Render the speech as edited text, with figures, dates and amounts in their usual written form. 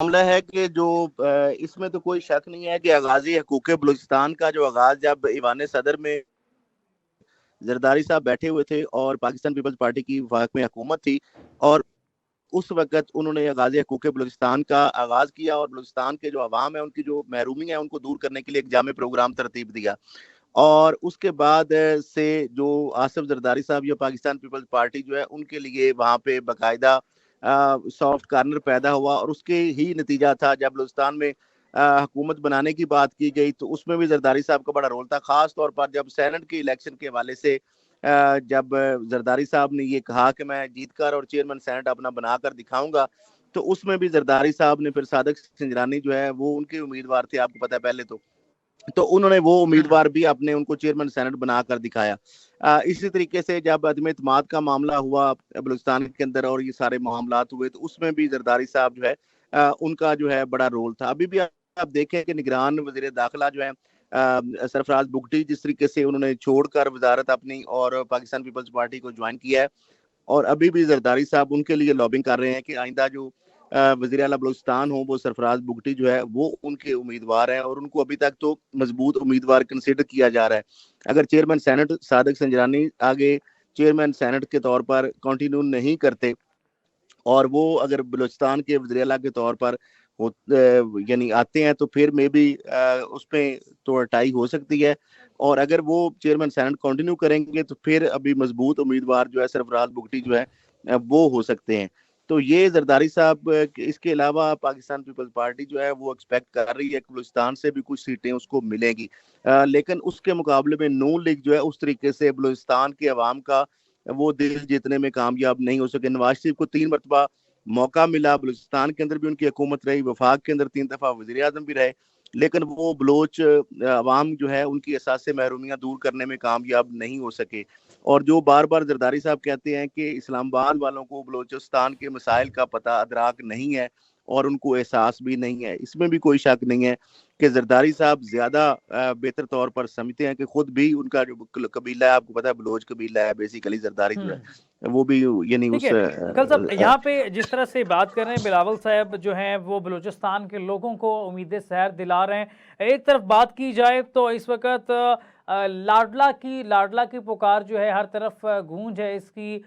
मामला है कि जो इसमें तो कोई शक नहीं है कि आगाज़ी हकूक़ बलूचिस्तान का जो आगाज़ जब ईवान सदर में जरदारी साहब बैठे हुए थे और पाकिस्तान पीपल्स पार्टी की वफ़ाक में हुकूमत थी, और उस वक़्त उन्होंने आगाज़ी हकूक़ बलूचिस्तान का आगाज़ किया और बलूचिस्तान के जो अवाम है उनकी जो महरूमी है उनको दूर करने के लिए एक जामे प्रोग्राम तरतीब दिया। और उसके बाद से जो आसिफ जरदारी साहब या पाकिस्तान पीपल्स पार्टी जो है उनके लिए वहाँ पे बाकायदा सॉफ्ट कार्नर पैदा हुआ, और उसके ही नतीजा था जब बलूचिस्तान में हुकूमत बनाने की बात की गई तो उसमें भी जरदारी साहब का बड़ा रोल था। ख़ास तौर पर जब सेनेट के इलेक्शन के हवाले से जब जरदारी साहब ने ये कहा कि मैं जीत कर और चेयरमैन सेनेट अपना बनाकर दिखाऊंगा, तो उसमें भी जरदारी साहब ने फिर सादक सिंजरानी जो है वो उनके उम्मीदवार थे, आपको पता है पहले तो उन्होंने वो उम्मीदवार भी अपने उनको चेयरमैन सेनेट बनाकर दिखाया। इसी तरीके से जब अदम इत्तेमाद का मामला हुआ बलूचिस्तान के अंदर और ये सारे मामलात हुए तो उसमें भी जरदारी साहब जो है उनका जो है बड़ा रोल था। अभी भी आप देखें कि निगरान वज़ीर दाखिला जो है सरफराज बुगटी, जिस तरीके से उन्होंने छोड़कर वजारत अपनी और पाकिस्तान पीपल्स पार्टी को ज्वाइन किया है, और अभी भी जरदारी साहब उनके लिए लॉबिंग कर रहे हैं कि आइंदा जो वज़ीर आला बलूचिस्तान हो वो सरफराज बुगटी जो है वो उनके उम्मीदवार हैं, और उनको अभी तक तो मजबूत उम्मीदवार कंसिडर किया जा रहा है। अगर चेयरमैन सेनेट सादिक संजरानी आगे चेयरमैन सेनेट के तौर पर कंटिन्यू नहीं करते और वो अगर बलूचिस्तान के वज़ीर आला के तौर पर यानी आते हैं तो फिर मे बी उसमें तो अटाई हो सकती है, और अगर वो चेयरमैन सेनेट कंटिन्यू करेंगे तो फिर अभी मजबूत उम्मीदवार जो है सरफराज बुगटी जो है वो हो सकते हैं। तो ये जरदारी साहब इसके अलावा पाकिस्तान पीपल्स पार्टी जो है वो एक्सपेक्ट कर रही है कि बलूचिस्तान से भी कुछ सीटें उसको मिलेंगी, लेकिन उसके मुकाबले में नून लीग जो है उस तरीके से बलूचिस्तान के अवाम का वो दिल जीतने में कामयाब नहीं हो सके। नवाज शरीफ को 3 मरतबा मौका मिला, बलूचिस्तान के अंदर भी उनकी हुकूमत रही, वफाक के अंदर 3 दफ़ा वज़ीर आज़म भी रहे, लेकिन वो बलोच अवाम जो है उनकी असासे महरूमियाँ दूर करने में कामयाब नहीं हो सके। और जो बार-बार जरदारी साहब कहते हैं कि इस्लामाबाद वालों को बलूचिस्तान के मसाइल का पता अदराक नहीं है और उनको एहसास भी नहीं है। इसमें भी कोई शक नहीं है कि जरदारी साहब ज़्यादा बेहतर तौर पर समझते हैं कि खुद भी उनका जो कबीला है, आपको पता है बलोच कबीला है बेसिकली, जरदारी जो है वो भी यानी ठीक उस है कल साहब, यहाँ पे जिस तरह से बात कर रहे हैं बिलावल साहब जो हैं वो बलूचिस्तान के लोगों को उम्मीदें सैर दिला रहे हैं। एक तरफ बात की जाए तो इस वक्त लाडला की पुकार जो है हर तरफ गूंज है इसकी।